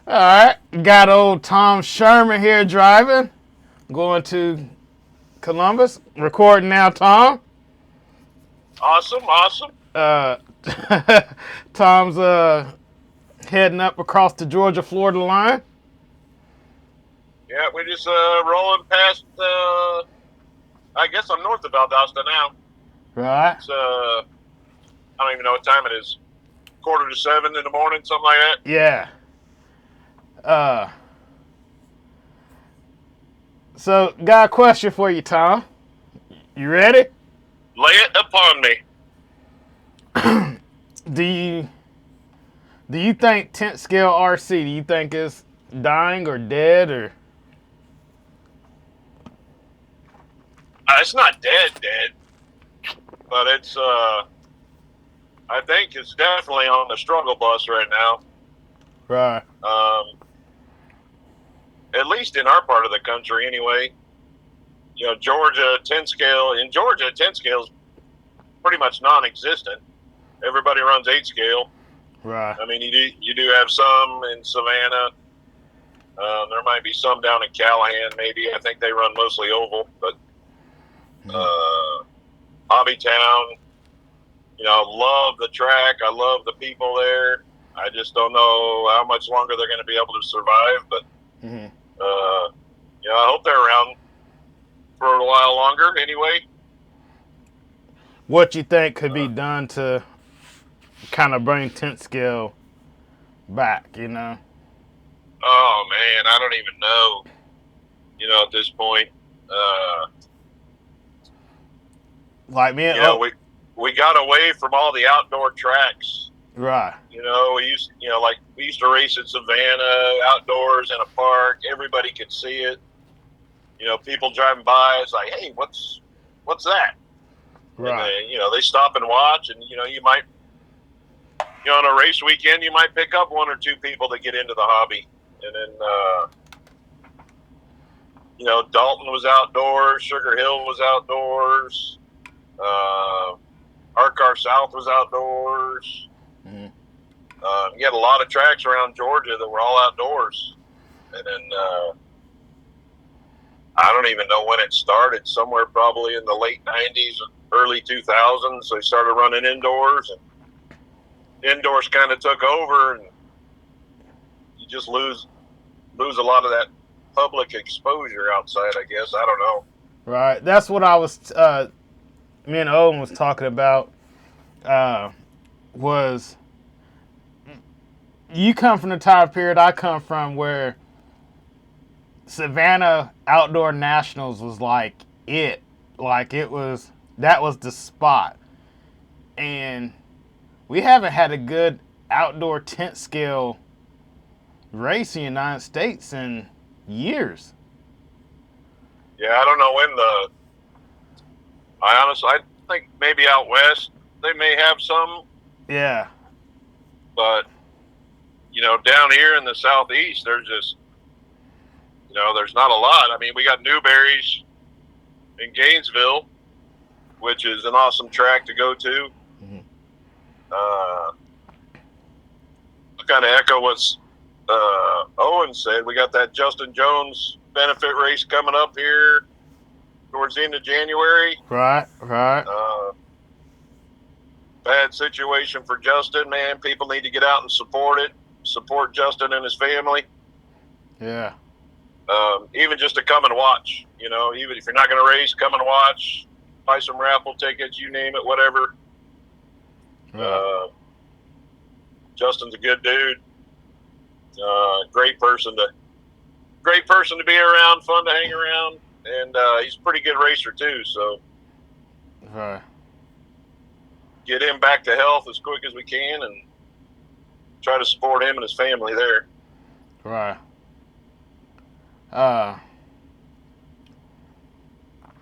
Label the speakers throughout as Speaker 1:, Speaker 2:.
Speaker 1: All right, got old Tom Sherman here driving, going to Columbus, recording now, Tom.
Speaker 2: Awesome.
Speaker 1: Uh, Tom's heading up across the Georgia-Florida line.
Speaker 2: Yeah, we're just rolling past. I guess I'm north of Valdosta now.
Speaker 1: Right.
Speaker 2: It's I don't even know what time it is. 6:45 in the morning, something like that.
Speaker 1: Yeah. Uh, so got a question for you, Tom. You ready?
Speaker 2: Lay it upon me.
Speaker 1: Do you think tent scale RC? Do you think it's dying or dead or?
Speaker 2: It's not dead, but it's I think it's definitely on the struggle bus right now.
Speaker 1: Right.
Speaker 2: At least in our part of the country, anyway. You know, Georgia 10 scale. In Georgia, 10 scale is pretty much non-existent. Everybody runs 8 scale.
Speaker 1: Right.
Speaker 2: I mean, you do have some in Savannah. There might be some down in Callahan, maybe. I think they run mostly oval, but Hobbytown. You know, love the track. I love the people there. I just don't know how much longer they're going to be able to survive, but you know, I hope they're around for a while longer. Anyway,
Speaker 1: what you think could be done to kind of bring tent scale back? You know.
Speaker 2: Oh man, I don't even know. You know, at this point,
Speaker 1: like me,
Speaker 2: you know, we got away from all the outdoor tracks.
Speaker 1: Right.
Speaker 2: You know, we used to race in Savannah outdoors in a park. Everybody could see it. You know, people driving by, it's like, hey, what's that?
Speaker 1: Right.
Speaker 2: And they stop and watch, and you might, on a race weekend, you might pick up 1 or 2 people that get into the hobby, and then Dalton was outdoors, Sugar Hill was outdoors, Arcar South was outdoors.
Speaker 1: Mm-hmm.
Speaker 2: You had a lot of tracks around Georgia that were all outdoors, and then I don't even know when it started. Somewhere probably in the late '90s, early 2000s, they started running indoors, and indoors kind of took over, and you just lose a lot of that public exposure outside. I guess I don't know.
Speaker 1: Right. That's what I was. Me and Owen was talking about. Was you come from the time period I come from where Savannah Outdoor Nationals was like it was the spot, and we haven't had a good outdoor tent scale race in the United States in years.
Speaker 2: Yeah, I don't know when I think maybe out west they may have some.
Speaker 1: Yeah.
Speaker 2: But down here in the southeast, there's just there's not a lot. I mean, we got Newberry's in Gainesville, which is an awesome track to go to.
Speaker 1: Mm-hmm.
Speaker 2: I kind of echo what Owen said. We got that Justin Jones benefit race coming up here towards the end of January.
Speaker 1: Right.
Speaker 2: Bad situation for Justin, man. People need to get out and support it. Support Justin and his family.
Speaker 1: Yeah.
Speaker 2: Even just to come and watch, even if you're not going to race, come and watch, buy some raffle tickets, you name it, whatever.
Speaker 1: Right.
Speaker 2: Justin's a good dude. Great person to be around, fun to hang around, and he's a pretty good racer too. So,
Speaker 1: right.
Speaker 2: Get him back to health as quick as we can, and try to support him and his family there.
Speaker 1: Right.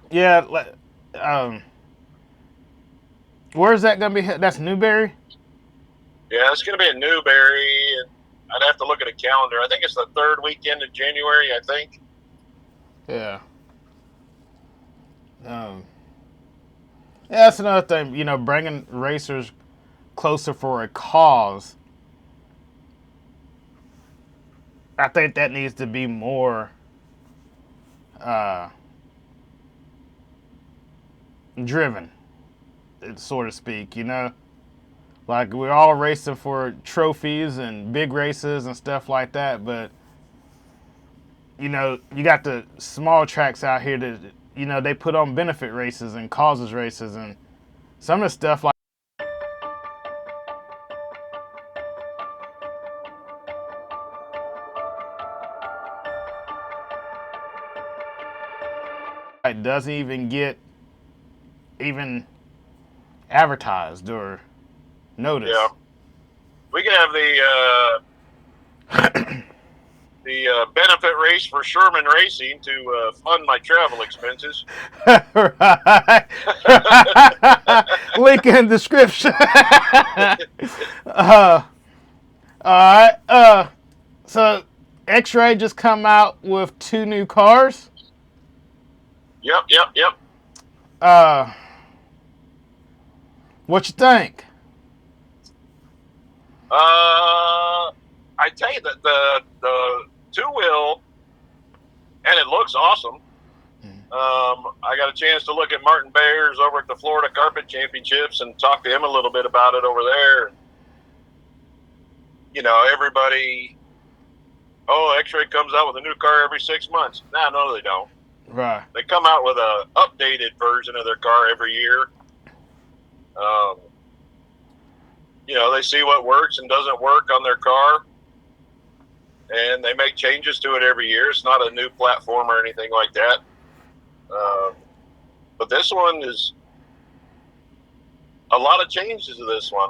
Speaker 1: Yeah. Where's that gonna be? That's Newberry.
Speaker 2: Yeah, it's gonna be in Newberry, and I'd have to look at a calendar. I think it's the 3rd weekend of January. I think.
Speaker 1: Yeah. Yeah, that's another thing. Bringing racers closer for a cause. I think that needs to be more driven, so to speak. Like we're all racing for trophies and big races and stuff like that, but you got the small tracks out here that they put on benefit races and causes races, and some of the stuff like doesn't even get even advertised or noticed.
Speaker 2: Yeah, we can have the benefit race for Sherman Racing to fund my travel expenses.
Speaker 1: Right. Link in the description. All right. So X-Ray just come out with 2 new cars.
Speaker 2: Yep.
Speaker 1: What you think?
Speaker 2: I tell you that the 2-wheel, and it looks awesome. I got a chance to look at Martin Bayers over at the Florida Carpet Championships and talk to him a little bit about it over there. Everybody, X-Ray comes out with a new car every 6 months. No, they don't.
Speaker 1: Right.
Speaker 2: They come out with a updated version of their car every year. They see what works and doesn't work on their car, and they make changes to it every year. It's not a new platform or anything like that. But this one is a lot of changes to this one.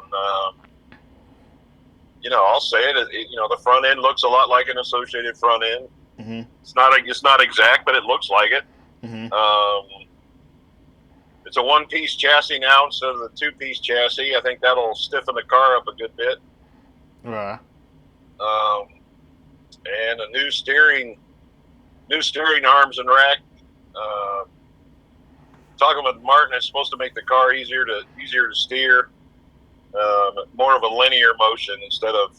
Speaker 2: I'll say it. The front end looks a lot like an Associated front end.
Speaker 1: Mm-hmm.
Speaker 2: It's not exact, but it looks like it.
Speaker 1: Mm-hmm.
Speaker 2: It's a 1-piece chassis now instead of the 2-piece chassis. I think that'll stiffen the car up a good bit.
Speaker 1: Right.
Speaker 2: And a new steering arms and rack. Talking with Martin, it's supposed to make the car easier to steer. More of a linear motion instead of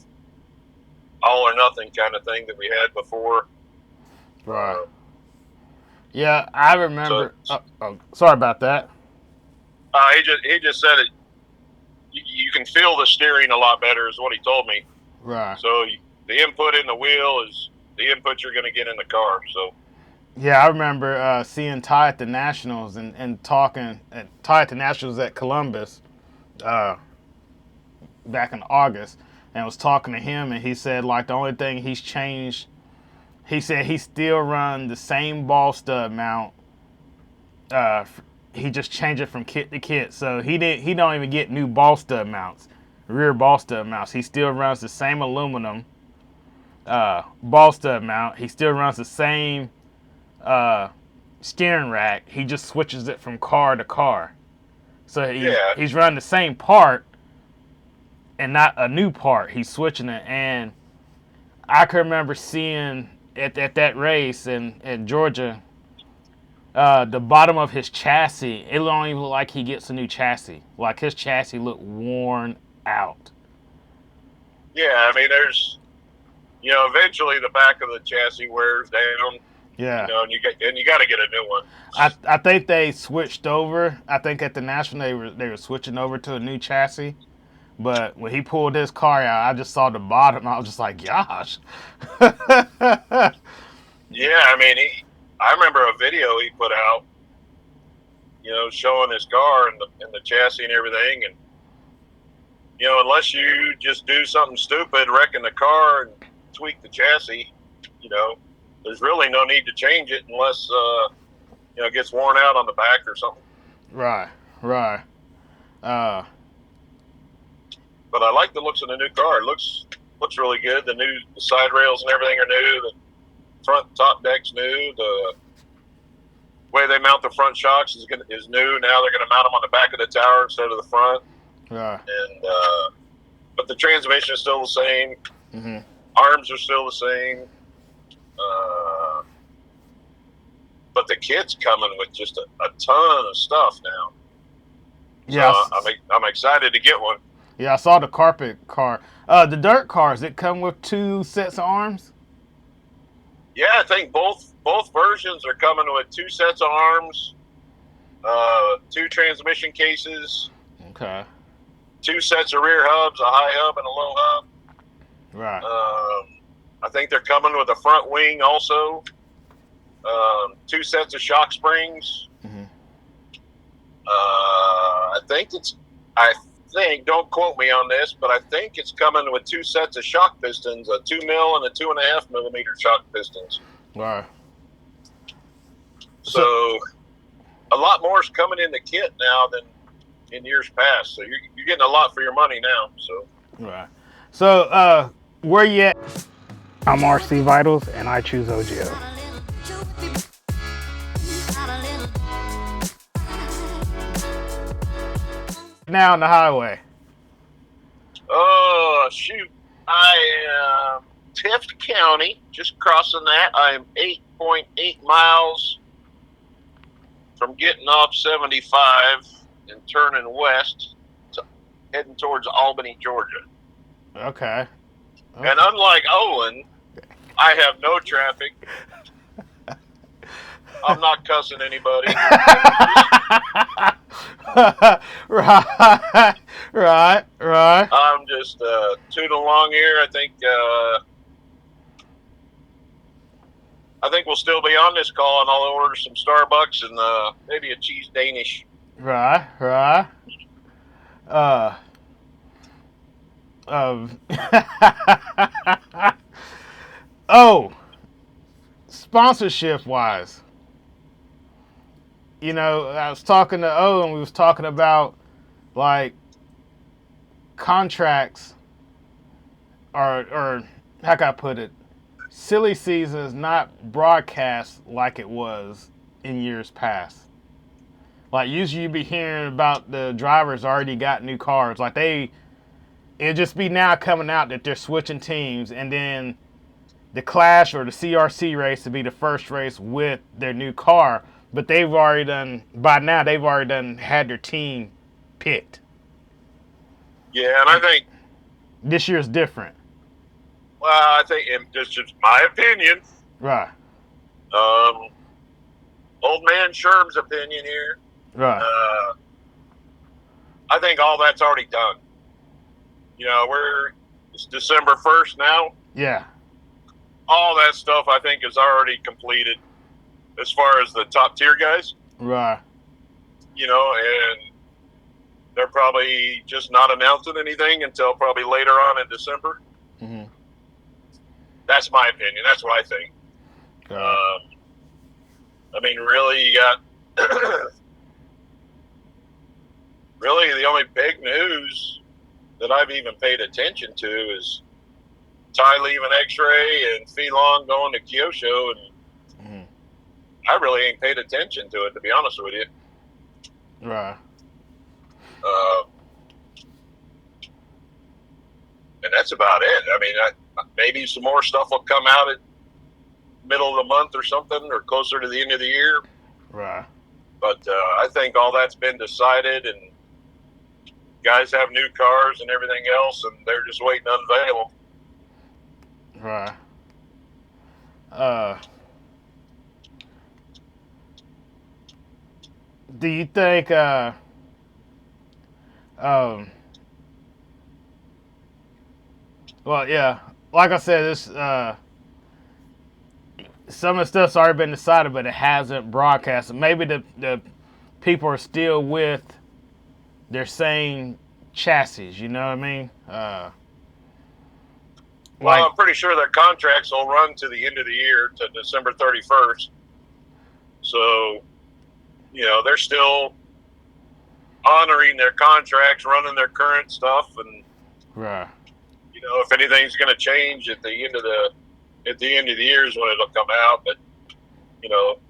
Speaker 2: all or nothing kind of thing that we had before.
Speaker 1: Right. Yeah, I remember. Sorry about that.
Speaker 2: He just said it. You can feel the steering a lot better, is what he told me.
Speaker 1: Right.
Speaker 2: So the input in the wheel is the input you're going to get in the car. So.
Speaker 1: Yeah, I remember seeing Ty at the Nationals and talking at Ty at the Nationals at Columbus back in August, and was talking to him, and he said like the only thing he's changed. He said he still run the same ball stud mount. He just changed it from kit to kit, so he don't even get new ball stud mounts, rear ball stud mounts. He still runs the same aluminum ball stud mount. He still runs the same steering rack. He just switches it from car to car. So he's running the same part and not a new part. He's switching it, and I can remember seeing at that race in Georgia, the bottom of his chassis, it don't even look like he gets a new chassis. Like his chassis looked worn out.
Speaker 2: Yeah, I mean, there's, eventually the back of the chassis wears down.
Speaker 1: Yeah.
Speaker 2: And you got to get a new one.
Speaker 1: I think they switched over. I think at the National they were switching over to a new chassis. But when he pulled his car out, I just saw the bottom. I was just like, gosh.
Speaker 2: Yeah, I mean, I remember a video he put out, showing his car and the chassis and everything. And, unless you just do something stupid, wrecking the car and tweak the chassis, there's really no need to change it unless, it gets worn out on the back or something.
Speaker 1: Right.
Speaker 2: But I like the looks of the new car. It looks really good. The side rails and everything are new. The front top deck's new. The way they mount the front shocks is new. Now they're going to mount them on the back of the tower instead of the front.
Speaker 1: Right.
Speaker 2: And but the transmission is still the same.
Speaker 1: Mm-hmm.
Speaker 2: Arms are still the same. But the kit's coming with just a ton of stuff now.
Speaker 1: Yeah.
Speaker 2: So I'm excited to get one.
Speaker 1: Yeah, I saw the carpet car. The dirt cars, it come with 2 sets of arms?
Speaker 2: Yeah, I think both versions are coming with 2 sets of arms, 2 transmission cases,
Speaker 1: Okay.
Speaker 2: 2 sets of rear hubs, a high hub and a low hub.
Speaker 1: Right.
Speaker 2: I think they're coming with a front wing also. 2 sets of shock springs.
Speaker 1: Mm-hmm.
Speaker 2: I think, don't quote me on this, but I think it's coming with 2 sets of shock pistons, a 2 mil and a 2.5 millimeter shock pistons.
Speaker 1: Right.
Speaker 2: So a lot more is coming in the kit now than in years past. So you're getting a lot for your money now. So
Speaker 1: right. So where you at? I'm RcVitals, and I choose OGO. Now on the highway.
Speaker 2: oh shoot, I am Tift County, just crossing that. I am 8.8 miles from getting off 75 and turning west, heading towards Albany, Georgia.
Speaker 1: Okay.
Speaker 2: And unlike Owen, I have no traffic. I'm not cussing anybody.
Speaker 1: Right.
Speaker 2: I'm just tooting along here. I think we'll still be on this call, and I'll order some Starbucks and maybe a cheese Danish.
Speaker 1: Right. Oh, sponsorship wise, you know, I was talking to Owen. We was talking about like contracts, or how can I put it? Silly season is not broadcast like it was in years past. Like usually you be hearing about the drivers already got new cars. Like it'd just be now coming out that they're switching teams, and then the Clash or the CRC race to be the first race with their new car. But they've already had their team picked.
Speaker 2: Yeah, and I think
Speaker 1: This year's different.
Speaker 2: well, I think it's just my opinion.
Speaker 1: Right.
Speaker 2: Old man Sherm's opinion here.
Speaker 1: Right.
Speaker 2: I think all that's already done. You know, it's December 1st now.
Speaker 1: Yeah.
Speaker 2: All that stuff I think is already completed as far as the top tier guys.
Speaker 1: Right.
Speaker 2: You know, and they're probably just not announcing anything until probably later on in December.
Speaker 1: Mm-hmm.
Speaker 2: That's my opinion. That's what I think. I mean, really, you got really the only big news that I've even paid attention to is Ty leaving X-Ray and Phelon going to Kyosho, and I really ain't paid attention to it, to be honest with you.
Speaker 1: Right.
Speaker 2: And that's about it. I mean, maybe some more stuff will come out at middle of the month or something, or closer to the end of the year.
Speaker 1: Right.
Speaker 2: But I think all that's been decided, and guys have new cars and everything else, and they're just waiting to unveil them.
Speaker 1: Right. Do you think well, yeah, like I said, this some of the stuff's already been decided, but it hasn't broadcasted. Maybe the people are still with their same chassis, you know what I mean?
Speaker 2: Well, I'm pretty sure their contracts will run to the end of the year, to December 31st. So, you know, they're still honoring their contracts, running their current stuff, and
Speaker 1: right.
Speaker 2: You know, if anything's going to change at the end of the year is when it'll come out. But you know,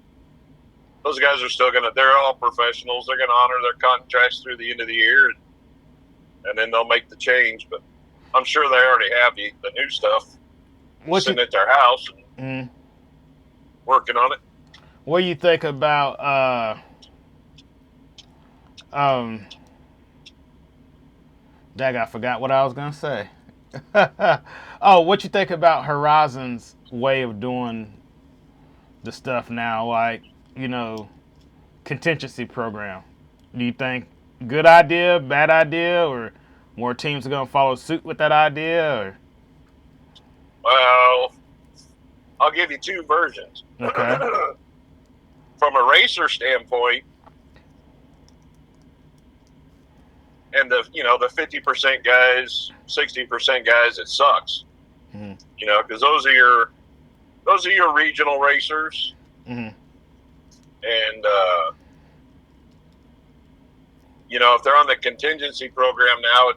Speaker 2: those guys are still they're all professionals. They're going to honor their contracts through the end of the year, and then they'll make the change. But I'm sure they already have the new stuff sitting at their house and working on it.
Speaker 1: What do you think about Dag, I forgot what I was gonna say. Oh, what you think about Horizon's way of doing the stuff now, like, contingency program? Do you think good idea, bad idea, or more teams are going to follow suit with that idea? Or?
Speaker 2: Well, I'll give you two versions.
Speaker 1: Okay.
Speaker 2: From a racer standpoint, and the 50% guys, 60% guys, it sucks.
Speaker 1: Mm-hmm.
Speaker 2: Because those are your regional racers,
Speaker 1: Mm-hmm.
Speaker 2: and if they're on the contingency program now,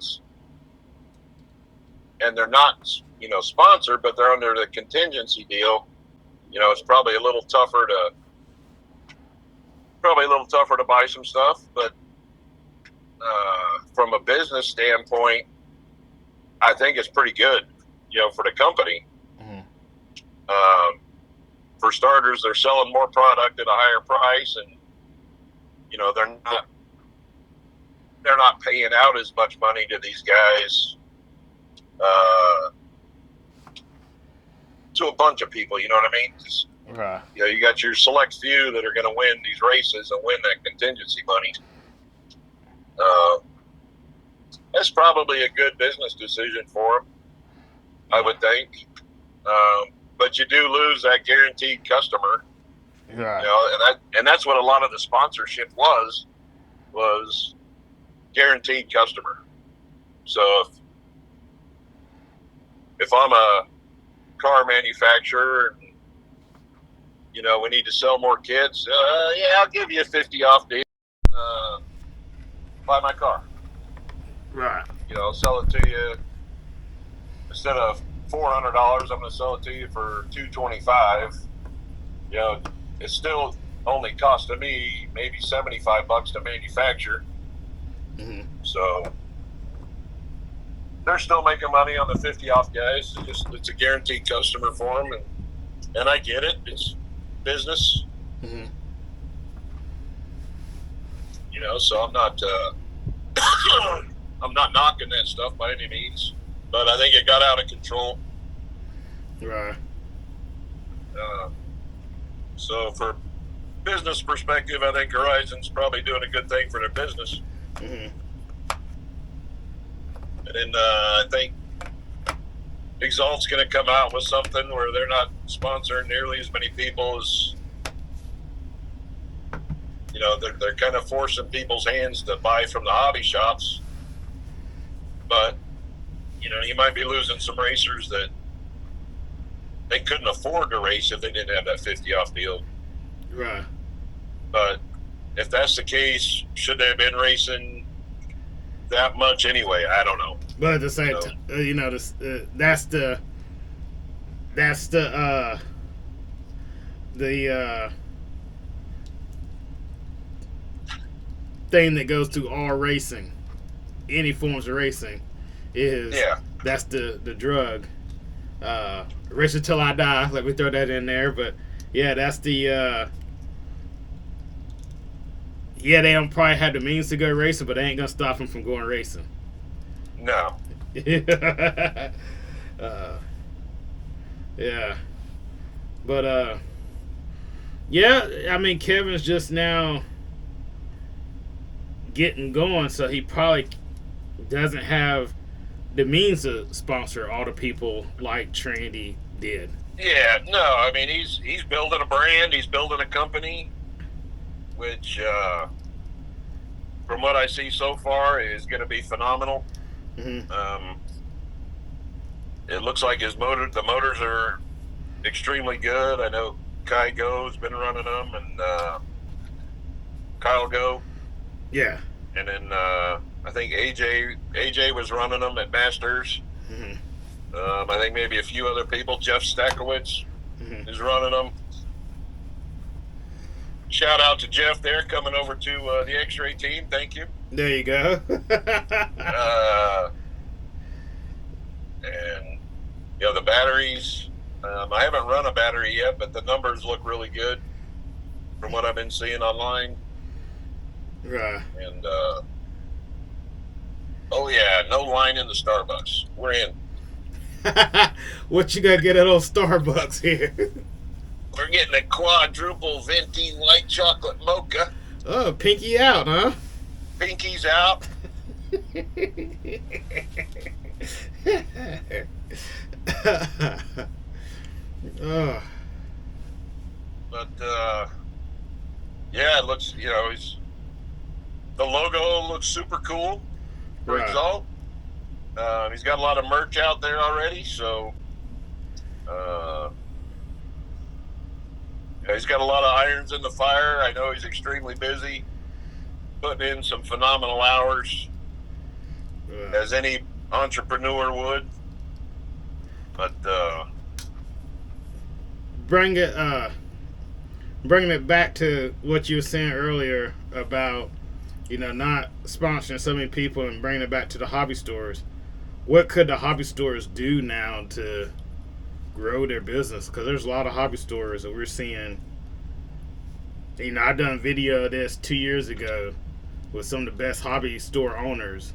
Speaker 2: and they're not sponsored, but they're under the contingency deal. It's probably a little tougher to buy some stuff, but from a business standpoint, I think it's pretty good, for the company.
Speaker 1: Mm-hmm.
Speaker 2: For starters, they're selling more product at a higher price, and they're not paying out as much money to these guys, to a bunch of people. You know what I mean?
Speaker 1: Right.
Speaker 2: You got your select few that are going to win these races and win that contingency money. That's probably a good business decision for them, I would think. But you do lose that guaranteed customer.
Speaker 1: Right.
Speaker 2: And that's what a lot of the sponsorship was guaranteed customer. So if I'm a car manufacturer and we need to sell more kits, I'll give you a 50 off deal. Buy my car.
Speaker 1: Right.
Speaker 2: I'll sell it to you instead of $400. I'm going to sell it to you for $225. It's still only costing me maybe $75 to manufacture.
Speaker 1: Mm-hmm.
Speaker 2: So they're still making money on the 50 off guys. It's a guaranteed customer for them, and I get it. It's business.
Speaker 1: Mm-hmm.
Speaker 2: So I'm not I'm not knocking that stuff by any means, but I think it got out of control.
Speaker 1: Right.
Speaker 2: So for business perspective, I think Horizon's probably doing a good thing for their business.
Speaker 1: Mm-hmm.
Speaker 2: And then I think Exalt's going to come out with something where they're not sponsoring nearly as many people as, they're kind of forcing people's hands to buy from the hobby shops. But, you might be losing some racers that they couldn't afford to race if they didn't have that 50 off deal.
Speaker 1: Right.
Speaker 2: But if that's the case, should they have been racing that much anyway? I don't know.
Speaker 1: But at the same time, that's the thing that goes through all racing, any forms of racing, is that's the drug. Racing till I die. Let me throw that in there. But yeah, that's the they don't probably have the means to go racing, but they ain't gonna stop them from going racing.
Speaker 2: No.
Speaker 1: Yeah. But I mean, Kevin's just now getting going, so he probably doesn't have the means to sponsor all the people like Trandy did.
Speaker 2: Yeah, no, I mean he's building a brand, he's building a company, which from what I see so far is going to be phenomenal.
Speaker 1: Mm-hmm.
Speaker 2: It looks like the motors are extremely good. I know Kai Go's been running them, and Kyle Go.
Speaker 1: Yeah.
Speaker 2: And then I think AJ was running them at Masters.
Speaker 1: Mm-hmm.
Speaker 2: I think maybe a few other people. Jeff Stakowicz is running them. Shout out to Jeff there, coming over to the X-Ray team. Thank you.
Speaker 1: There you go.
Speaker 2: And the batteries. I haven't run a battery yet, but the numbers look really good from what I've been seeing online.
Speaker 1: Right.
Speaker 2: And no line in the Starbucks. We're in.
Speaker 1: What you gotta get at old Starbucks here?
Speaker 2: We're getting a quadruple venti white chocolate mocha.
Speaker 1: Oh, pinky out, huh?
Speaker 2: Pinky's out.
Speaker 1: Oh.
Speaker 2: But yeah, it looks, the logo looks super cool for
Speaker 1: Right.
Speaker 2: Exalt. He's got a lot of merch out there already, so he's got a lot of irons in the fire. I know he's extremely busy, putting in some phenomenal hours, as any entrepreneur would. But
Speaker 1: bringing it back to what you were saying earlier about not sponsoring so many people and bringing it back to the hobby stores. What could the hobby stores do now to grow their business? Because there's a lot of hobby stores that we're seeing. I done a video of this 2 years ago with some of the best hobby store owners,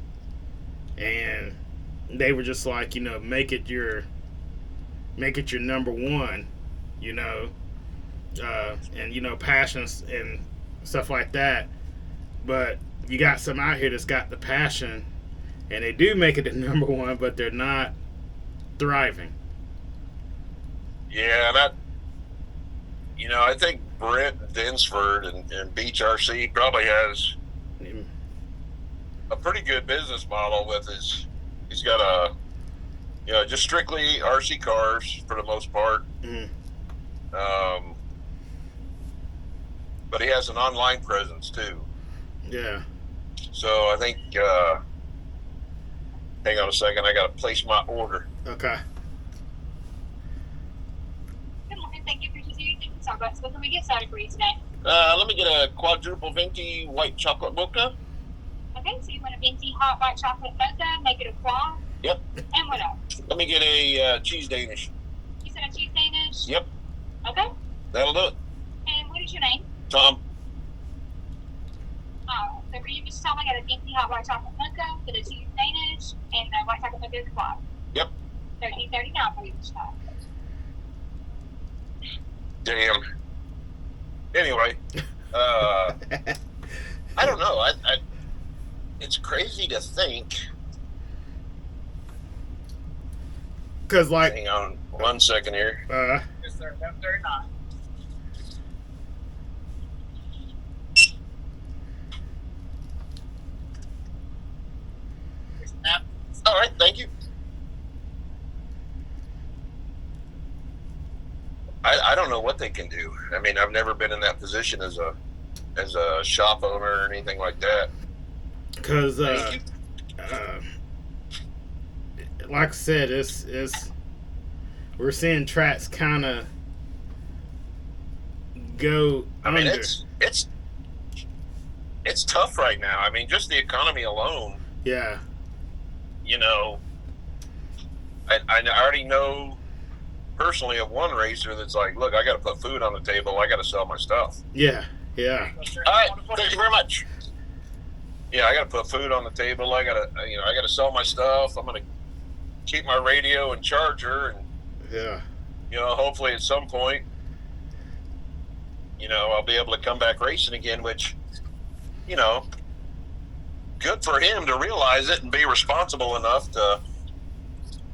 Speaker 1: and they were just like, make it your number one, and passions and stuff like that. But you got some out here that's got the passion, and they do make it the number one, but they're not thriving.
Speaker 2: yeah, that I think Brent Dinsford and Beach RC probably has a pretty good business model with his. He's got just strictly RC cars for the most part.
Speaker 1: Mm.
Speaker 2: But he has an online presence too.
Speaker 1: Yeah.
Speaker 2: So I think, hang on a second, I got to place my order.
Speaker 1: Okay.
Speaker 3: Good morning. Thank you for choosing Starbucks. What can we get started for you today?
Speaker 2: Let me get a quadruple venti white chocolate mocha.
Speaker 3: Okay, so you want a venti hot white chocolate mocha, make it a quad?
Speaker 2: Yep.
Speaker 3: And what else?
Speaker 2: Let me get a cheese Danish.
Speaker 3: You said a cheese Danish?
Speaker 2: Yep.
Speaker 3: Okay.
Speaker 2: That'll do it.
Speaker 3: And what is your name?
Speaker 2: Tom.
Speaker 3: So for you, Mr. Tom, I got a venti hot white chocolate mocha with a cheese Danish and a white chocolate mocha quad.
Speaker 2: Yep.
Speaker 3: $13.39 for you, Mr. Tom.
Speaker 2: Damn. Anyway, I don't know. I it's crazy to think.
Speaker 1: Because,
Speaker 2: Hang on 1 second here.
Speaker 3: Yes, sir. $11.39.
Speaker 2: All right, thank you. I don't know what they can do. I mean, I've never been in that position as a shop owner or anything like that.
Speaker 1: Because, like I said, it's we're seeing Traxxas kind of go
Speaker 2: I mean,
Speaker 1: under.
Speaker 2: it's tough right now. I mean, just the economy alone.
Speaker 1: Yeah.
Speaker 2: I already know personally of one racer that's like, look, I got to put food on the table. I got to sell my stuff.
Speaker 1: Yeah. Yeah.
Speaker 2: All right, thank you very much. Yeah, I got to put food on the table. I got to, I got to sell my stuff. I'm going to keep my radio and charger, and
Speaker 1: Yeah.
Speaker 2: hopefully at some point, I'll be able to come back racing again. Which, good for him to realize it and be responsible enough to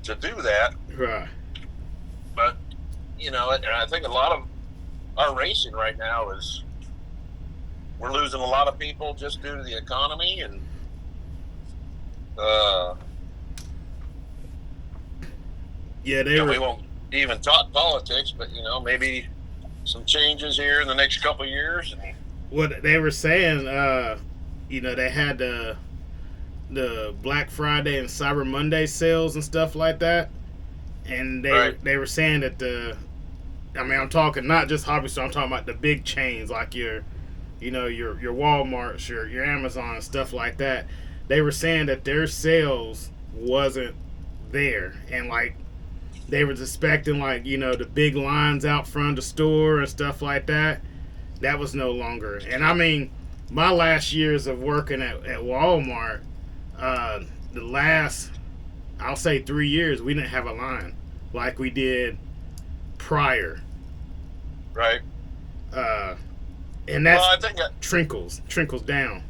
Speaker 2: do that.
Speaker 1: Right.
Speaker 2: But and I think a lot of our racing right now is we're losing a lot of people just due to the economy, and
Speaker 1: Yeah, they
Speaker 2: we
Speaker 1: were.
Speaker 2: won't even talk politics, but maybe some changes here in the next couple of years. And
Speaker 1: What they were saying, they had the Black Friday and Cyber Monday sales and stuff like that, and they were saying that I'm talking not just hobby store, I'm talking about the big chains like your Walmarts, your Amazon and stuff like that. They were saying that their sales wasn't there, and like they was expecting the big lines out front of the store and stuff like that. That was no longer. And I mean, my last years of working at Walmart, the last, I'll say 3 years, we didn't have a line like we did prior.
Speaker 2: Right.
Speaker 1: And that's
Speaker 2: Well, I think
Speaker 1: trickles down.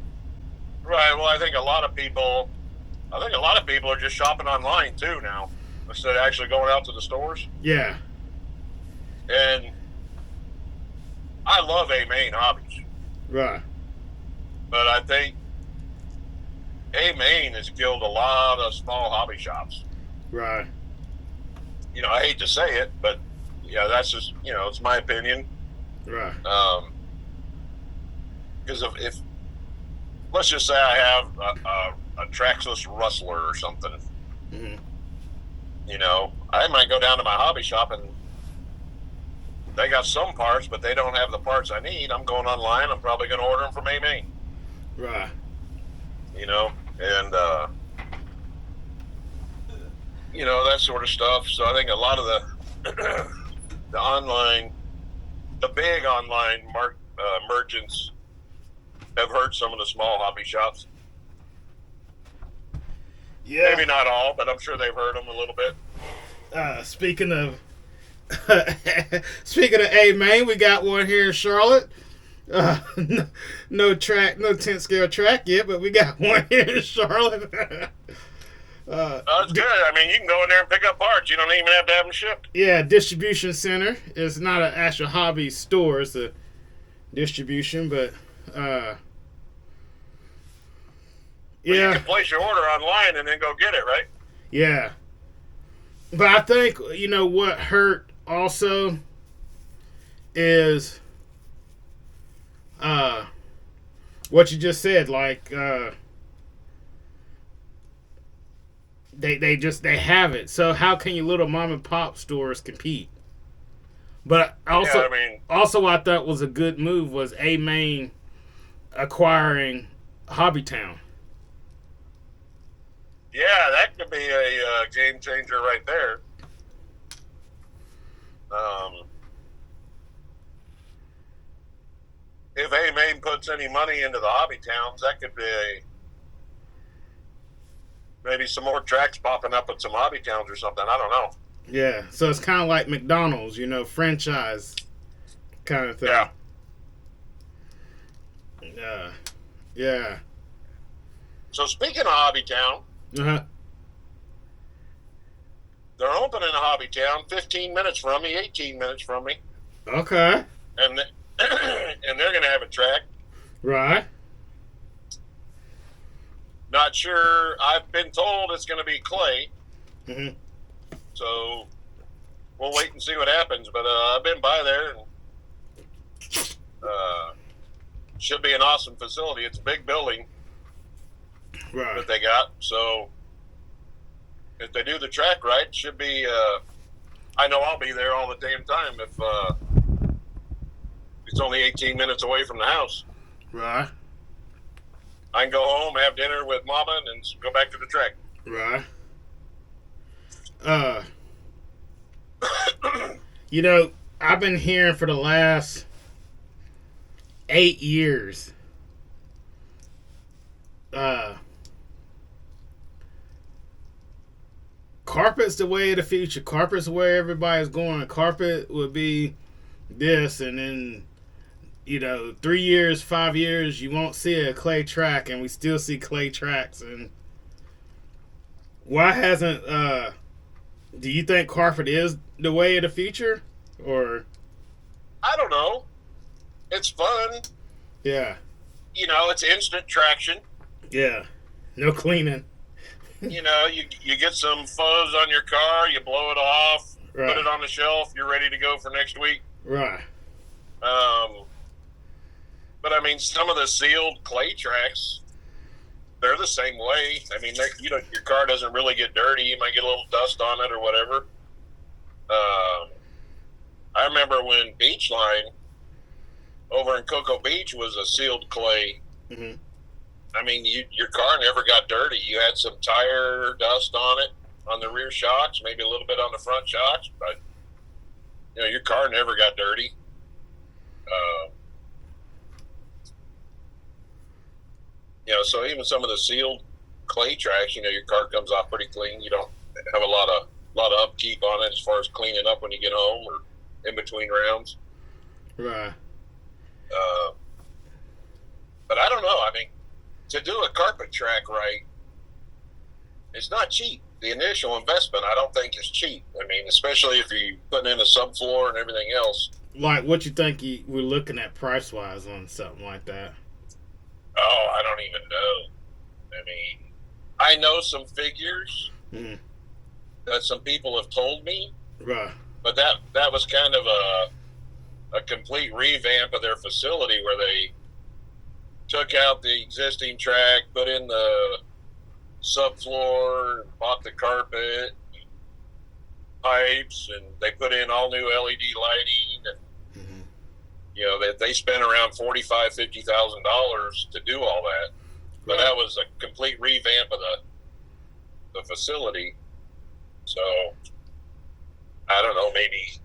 Speaker 2: right. Well, I think a lot of people are just shopping online too now instead of actually going out to the stores.
Speaker 1: Yeah.
Speaker 2: And I love A-Main Hobbies,
Speaker 1: Right.
Speaker 2: but I think A-Main has killed a lot of small hobby shops.
Speaker 1: Right.
Speaker 2: You know, I hate to say it, but yeah, that's just, you know, it's my opinion.
Speaker 1: Right.
Speaker 2: Because if let's just say I have a Traxxas Rustler or something,
Speaker 1: Mm-hmm.
Speaker 2: you know, I might go down to my hobby shop and they got some parts, but they don't have the parts I need. I'm going online. I'm probably going to order them from A-Main.
Speaker 1: Right.
Speaker 2: You know, and you know, that sort of stuff. So I think a lot of the online, the big online merchants have hurt some of the small hobby shops.
Speaker 1: Yeah.
Speaker 2: Maybe not all, but I'm sure they've hurt them a little bit.
Speaker 1: Speaking of A-Main, we got one here in Charlotte. No 10 scale track yet, but we got one here in Charlotte.
Speaker 2: That's good. I mean, you can go in there and pick up parts. You don't even have to have them shipped.
Speaker 1: Yeah, distribution center. It's not an actual hobby store. It's a distribution, but
Speaker 2: You
Speaker 1: yeah,
Speaker 2: can place your order online and then go get it, right?
Speaker 1: yeah. But I think, you know, what hurt also is what you just said. Like they have it. So how can your little mom and pop stores compete? But also,
Speaker 2: Yeah, I mean,
Speaker 1: also what I thought was a good move was A-Main acquiring Hobbytown.
Speaker 2: yeah, that could be a game changer right there. If A-Main puts any money into the hobby towns, that could be maybe some more tracks popping up at some hobby towns or something. I don't know.
Speaker 1: Yeah, so it's kind of like McDonald's, you know, franchise kind of thing.
Speaker 2: Yeah.
Speaker 1: Yeah.
Speaker 2: So speaking of hobby town,
Speaker 1: Uh-huh.
Speaker 2: they're opening a hobby town 15 minutes from me, 18 minutes from me,
Speaker 1: Okay.
Speaker 2: and and they're going to have a track.
Speaker 1: Right.
Speaker 2: Not sure. I've been told it's going to be clay.
Speaker 1: Mm-hmm.
Speaker 2: So we'll wait and see what happens. But I've been by there, and should be an awesome facility. It's a big building
Speaker 1: Right.
Speaker 2: that they got. So if they do the track right, it should be. I know I'll be there all the damn time if it's only 18 minutes away from the house.
Speaker 1: Right.
Speaker 2: I can go home, have dinner with Mama, and then go back to the track.
Speaker 1: Right. You know, I've been hearing for the last 8 years. Carpet's the way of the future. Carpet's where everybody's going. Carpet would be this, and then, you know, 3 years, 5 years, you won't see a clay track, and we still see clay tracks. And why hasn't do you think carpet is the way of the future, or?
Speaker 2: I don't know. It's fun.
Speaker 1: Yeah.
Speaker 2: You know, it's instant traction.
Speaker 1: Yeah. No cleaning.
Speaker 2: You know, you get some fuzz on your car, you blow it off,
Speaker 1: Right.
Speaker 2: put it on the shelf, you're ready to go for next week.
Speaker 1: Right.
Speaker 2: But I mean, some of the sealed clay tracks, they're the same way. I mean, you know, your car doesn't really get dirty. You might get a little dust on it or whatever. I remember when Beachline over in Cocoa Beach was a sealed clay.
Speaker 1: Mm-hmm.
Speaker 2: I mean, your car never got dirty. You had some tire dust on it, on the rear shocks, maybe a little bit on the front shocks, but, you know, your car never got dirty. You know, so even some of the sealed clay tracks, you know, your car comes off pretty clean. You don't have a lot of upkeep on it as far as cleaning up when you get home or in between rounds.
Speaker 1: Right.
Speaker 2: But I don't know. I mean, to do a carpet track right, it's not cheap. The initial investment, I don't think, is cheap. I mean, especially if you put in a subfloor and everything else.
Speaker 1: Like, what you think we're looking at price-wise on something like that?
Speaker 2: Oh, I don't even know. I mean, I know some figures that some people have told me.
Speaker 1: Right.
Speaker 2: But that was kind of a complete revamp of their facility where they took out the existing track, put in the subfloor, bought the carpet, pipes, and they put in all new LED lighting. And, you know, they spent around $45,000-$50,000 to do all that. But that was a complete revamp of the facility. So I don't know, maybe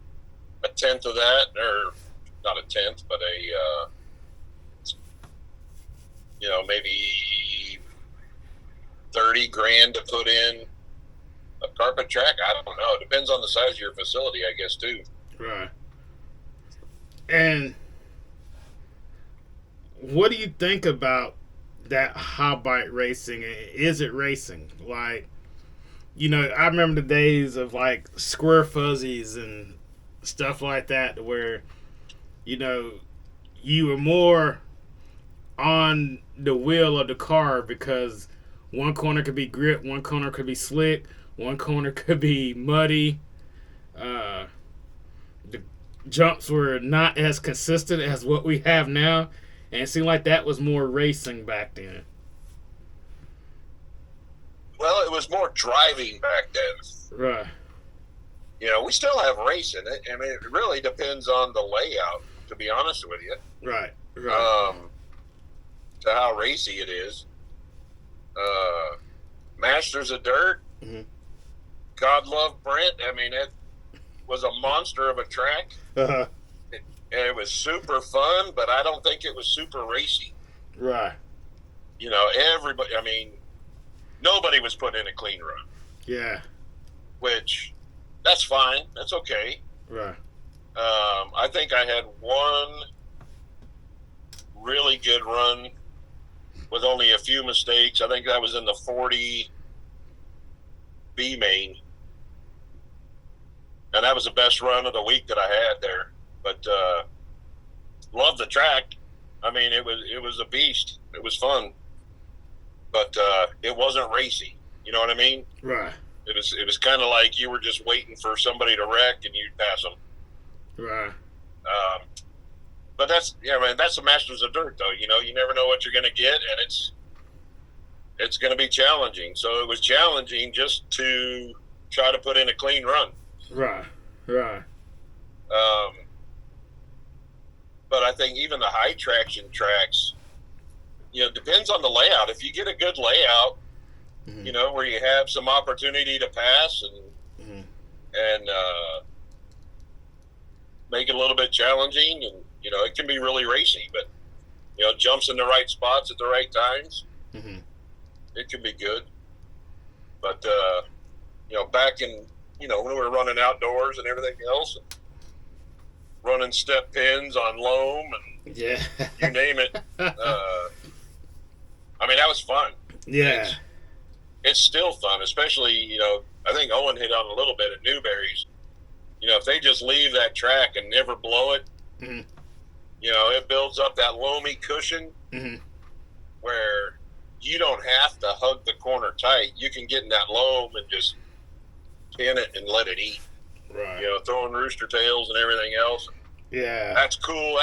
Speaker 2: a tenth of that, or not a tenth, but maybe 30 grand to put in a carpet track. I don't know. It depends on the size of your facility, I guess, too.
Speaker 1: Right. And what do you think about that Hobbite racing? Is it racing? Like, you know, I remember the days of like square fuzzies and stuff like that, where, you know, you were more on the wheel of the car because one corner could be grip, one corner could be slick, one corner could be muddy. The jumps were not as consistent as what we have now, and it seemed like that was more racing back then.
Speaker 2: Well, it was more driving back then.
Speaker 1: Right.
Speaker 2: You know, we still have racing. I mean, it really depends on the layout, to be honest with you.
Speaker 1: Right.
Speaker 2: To how racy it is. Masters of Dirt.
Speaker 1: Mm-hmm.
Speaker 2: God love Brent. I mean, it was a monster of a track.
Speaker 1: Uh-huh.
Speaker 2: It was super fun, but I don't think it was super racy.
Speaker 1: Right.
Speaker 2: You know, nobody was putting in a clean run.
Speaker 1: Yeah.
Speaker 2: Which, that's fine. That's okay.
Speaker 1: Right.
Speaker 2: I think I had one really good run with only a few mistakes. I think that was in the 40 B main. And that was the best run of the week that I had there. But loved the track. I mean, it was a beast. It was fun. But it wasn't racy. You know what I mean?
Speaker 1: Right.
Speaker 2: It was kind of like you were just waiting for somebody to wreck and you'd pass them.
Speaker 1: Right.
Speaker 2: But that's the Masters of Dirt, though. You know, you never know what you're going to get, and it's going to be challenging. So it was challenging just to try to put in a clean run.
Speaker 1: Right. Right.
Speaker 2: But I think even the high traction tracks, you know, depends on the layout. If you get a good layout, you know, where you have some opportunity to pass and make it a little bit challenging, and you know, it can be really racy. But you know, jumps in the right spots at the right times, it can be good. But you know, back in when we were running outdoors and everything else, and running step pins on loam and
Speaker 1: yeah,
Speaker 2: you name it. I mean, that was fun.
Speaker 1: Yeah.
Speaker 2: It's still fun, especially, you know, I think Owen hit on a little bit at Newberry's. You know, if they just leave that track and never blow it, you know, it builds up that loamy cushion where you don't have to hug the corner tight. You can get in that loam and just pin it and let it eat.
Speaker 1: Right.
Speaker 2: You know, throwing rooster tails and everything else.
Speaker 1: Yeah.
Speaker 2: That's cool.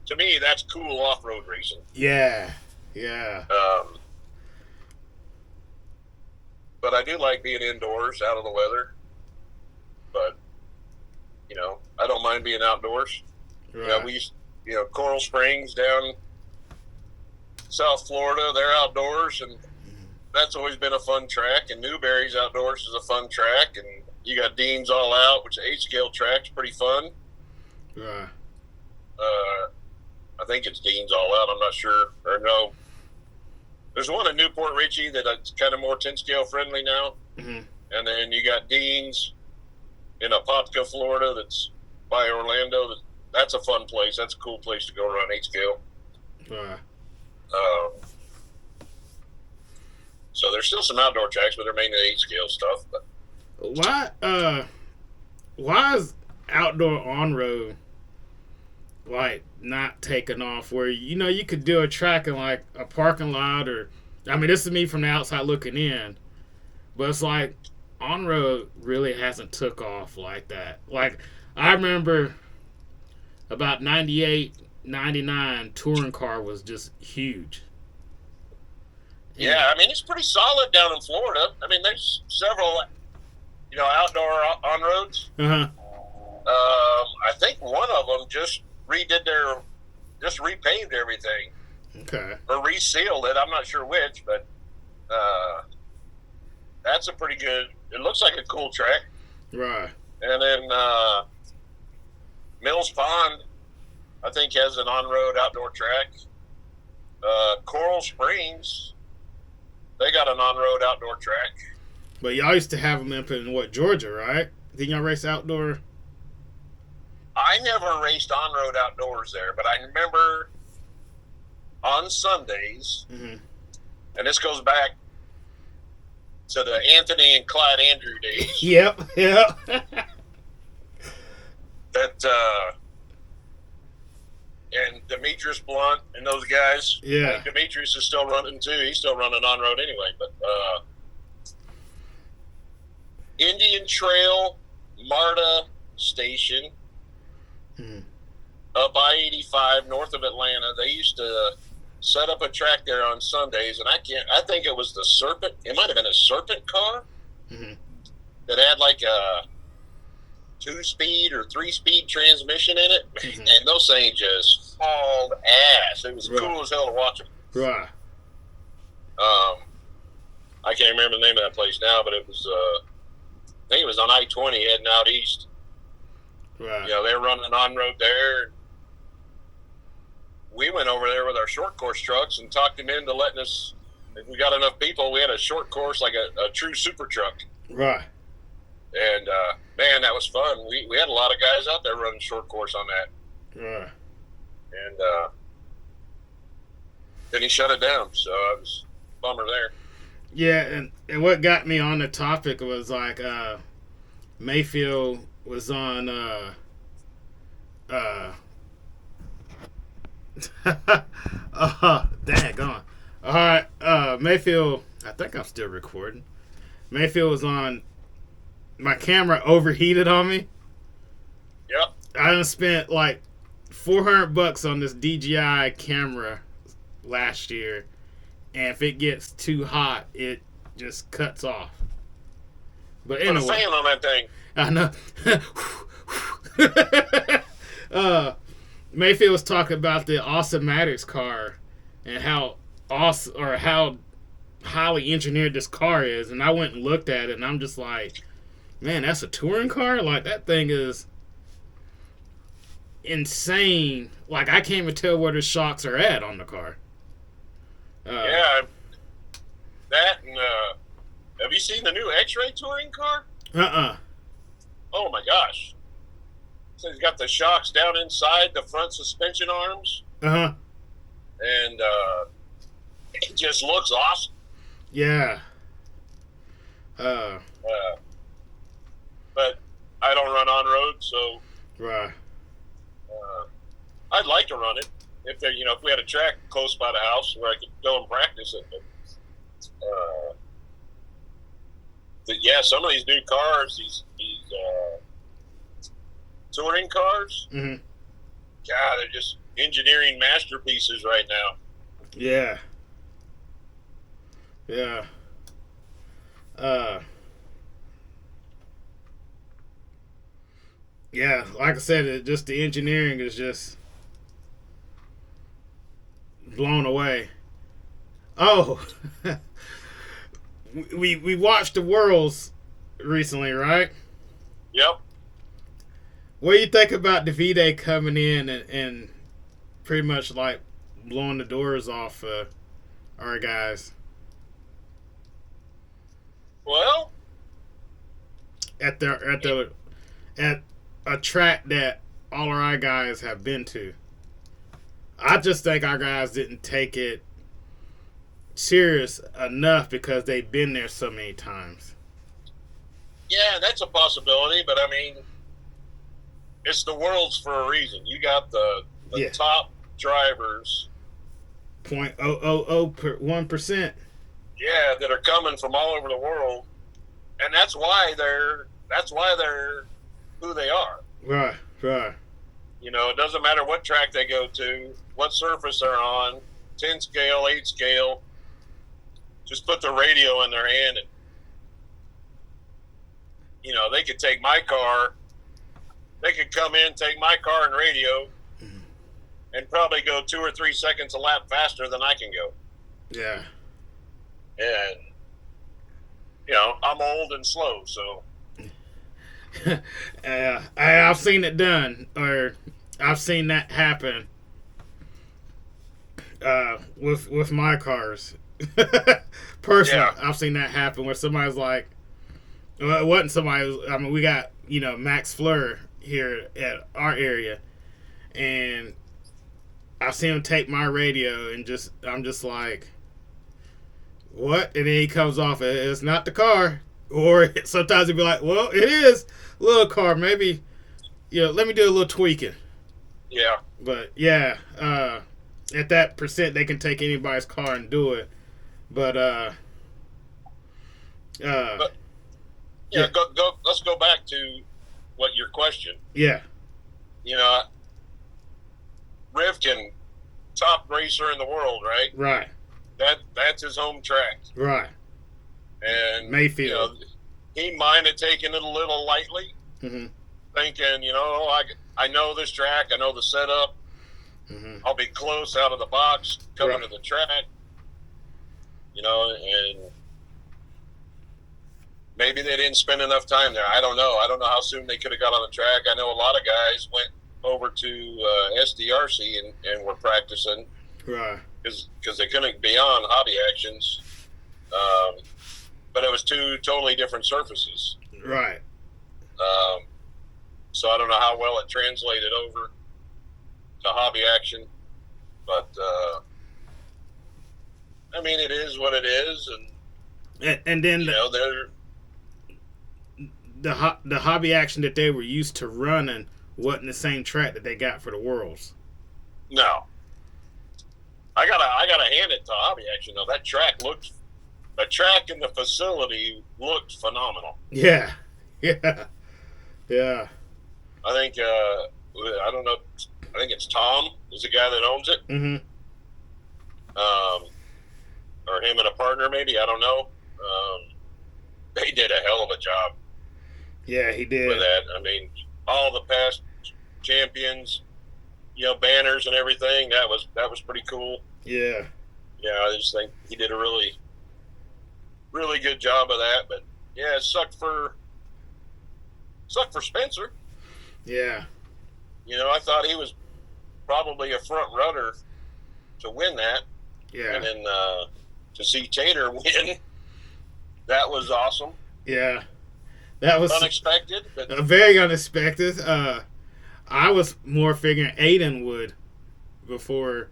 Speaker 2: To me, that's cool off-road racing.
Speaker 1: Yeah. Yeah.
Speaker 2: But I do like being indoors, out of the weather. But, you know, I don't mind being outdoors.
Speaker 1: Right.
Speaker 2: You know, Coral Springs down South Florida, they're outdoors, and that's always been a fun track. And Newberry's outdoors is a fun track. And you got Dean's All Out, which is an 8-scale track's pretty fun.
Speaker 1: Right.
Speaker 2: I think it's Dean's All Out. I'm not sure. Or no. There's one in Newport Richey that's kind of more 10-scale friendly now. And then you got Dean's in Apopka, Florida, that's by Orlando, that's a fun place. That's a cool place to go run 8-scale. So there's still some outdoor tracks, but they're mainly 8-scale stuff. But
Speaker 1: why is outdoor on-road like not taking off? Where you could do a track in like a parking lot, or I mean, this is me from the outside looking in, but it's like on-road really hasn't took off like that. Like I remember about 98, 99, touring car was just huge.
Speaker 2: Yeah, I mean, it's pretty solid down in Florida. I mean, there's several, outdoor on-roads.
Speaker 1: Uh-huh.
Speaker 2: I think one of them just repaved everything.
Speaker 1: Okay.
Speaker 2: Or resealed it. I'm not sure which, but that's a pretty good, it looks like a cool track.
Speaker 1: Right.
Speaker 2: And then Mills Pond, I think, has an on-road outdoor track. Coral Springs, they got an on-road outdoor track.
Speaker 1: But y'all used to have them up in, Georgia, right? Didn't y'all race outdoor?
Speaker 2: I never raced on-road outdoors there, but I remember on Sundays, and this goes back to the Anthony and Clyde Andrew days.
Speaker 1: Yep.
Speaker 2: That, and Demetrius Blunt and those guys.
Speaker 1: Yeah.
Speaker 2: Demetrius is still running too. He's still running on-road anyway. But Indian Trail, Marta Station, up I-85 north of Atlanta. They used to set up a track there on Sundays, and I think it was the Serpent. It might have been a Serpent car that had like a 2-speed or 3-speed transmission in it, and those things just hauled ass. It was cool as hell to watch them.
Speaker 1: Right.
Speaker 2: I can't remember the name of that place now, but it was I think it was on I-20 heading out east.
Speaker 1: Right.
Speaker 2: They were running on-road there. We went over there with our short course trucks and talked them into letting us, if we got enough people, we had a short course, like a true super truck.
Speaker 1: Right.
Speaker 2: And, man, that was fun. We had a lot of guys out there running short course on that.
Speaker 1: Right.
Speaker 2: And then he shut it down, so I was a bummer there.
Speaker 1: Yeah, and what got me on the topic was like Mayfield was on daggone. Alright, Mayfield, I think I'm still recording. Mayfield was on, my camera overheated on me.
Speaker 2: Yep.
Speaker 1: I done spent like $400 on this DJI camera last year, and if it gets too hot, it just cuts off. But anyway,
Speaker 2: put a fan on that thing.
Speaker 1: I know. Mayfield was talking about the Awesomatics car and how awesome, or how highly engineered this car is, and I went and looked at it, and I'm just like, man, that's a touring car? Like, that thing is insane. Like, I can't even tell where the shocks are at on the car.
Speaker 2: Yeah, that and have you seen the new X-Ray touring car? Oh my gosh! So he's got the shocks down inside the front suspension arms. And it just looks awesome.
Speaker 1: Yeah.
Speaker 2: But I don't run on road, so
Speaker 1: right.
Speaker 2: I'd like to run it if there, if we had a track close by the house where I could go and practice it. But yeah, some of these new cars, these touring cars, God, they're just engineering masterpieces right now.
Speaker 1: Yeah. Yeah. Yeah, like I said, just the engineering is just blown away. Oh, we watched the Worlds recently, right?
Speaker 2: Yep.
Speaker 1: What do you think about Davide coming in and pretty much like blowing the doors off our guys?
Speaker 2: Well,
Speaker 1: At a track that all our guys have been to. I just think our guys didn't take it serious enough because they've been there so many times.
Speaker 2: Yeah, that's a possibility, but I mean, it's the Worlds for a reason. You got the top drivers,
Speaker 1: 0.00001%.
Speaker 2: Yeah, that are coming from all over the world, and that's why they're who they are.
Speaker 1: Right.
Speaker 2: You know, it doesn't matter what track they go to, what surface they're on, 10 scale, 8 scale. Just put the radio in their hand, and you know, they could take my car. They could come in, take my car and radio, and probably go 2 or 3 seconds a lap faster than I can go.
Speaker 1: Yeah.
Speaker 2: And, you know, I'm old and slow, so.
Speaker 1: I've seen it done, or I've seen that happen with my cars. Personally,
Speaker 2: Yeah.
Speaker 1: I've seen that happen where somebody's like, well, it wasn't somebody, I mean, we got, you know, Max Fleur here at our area, and I see him take my radio, and I'm just like, what? And then he comes off, it's not the car. Or sometimes he'd be like, well, it is a little car. Maybe, you know, let me do a little tweaking.
Speaker 2: Yeah.
Speaker 1: But, yeah, at that percent, they can take anybody's car and do it. But
Speaker 2: yeah. Let's go back to what your question.
Speaker 1: Yeah.
Speaker 2: You know, Rivkin, top racer in the world, right?
Speaker 1: Right.
Speaker 2: That's his home track.
Speaker 1: Right.
Speaker 2: And
Speaker 1: Mayfield.
Speaker 2: You know, he might have taken it a little lightly, thinking, you know, I know this track, I know the setup. I'll be close out of the box coming to the track. You know, and maybe they didn't spend enough time there. I don't know. I don't know how soon they could have got on the track. I know a lot of guys went over to SDRC and were practicing.
Speaker 1: Right.
Speaker 2: Because they couldn't be on hobby actions. But it was 2 totally different surfaces.
Speaker 1: Right.
Speaker 2: So I don't know how well it translated over to hobby action. But, I mean, it is what it is.
Speaker 1: And then,
Speaker 2: you know, they're...
Speaker 1: The hobby action that they were used to running wasn't the same track that they got for the Worlds.
Speaker 2: No. I gotta hand it to hobby action though. The track and the facility looked phenomenal.
Speaker 1: Yeah.
Speaker 2: I think I don't know. I think it's Tom is the guy that owns it. Or him and a partner maybe. I don't know. They did a hell of a job.
Speaker 1: Yeah, he did.
Speaker 2: With that, I mean, all the past champions, you know, banners and everything. That was pretty cool.
Speaker 1: Yeah.
Speaker 2: Yeah, I just think he did a really, really good job of that. But yeah, it sucked for Spencer.
Speaker 1: Yeah.
Speaker 2: You know, I thought he was probably a front runner to win that.
Speaker 1: Yeah.
Speaker 2: And then to see Tater win, that was awesome.
Speaker 1: Yeah. That was
Speaker 2: unexpected. But
Speaker 1: very unexpected. I was more figuring Aiden would before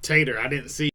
Speaker 1: Tater. I didn't see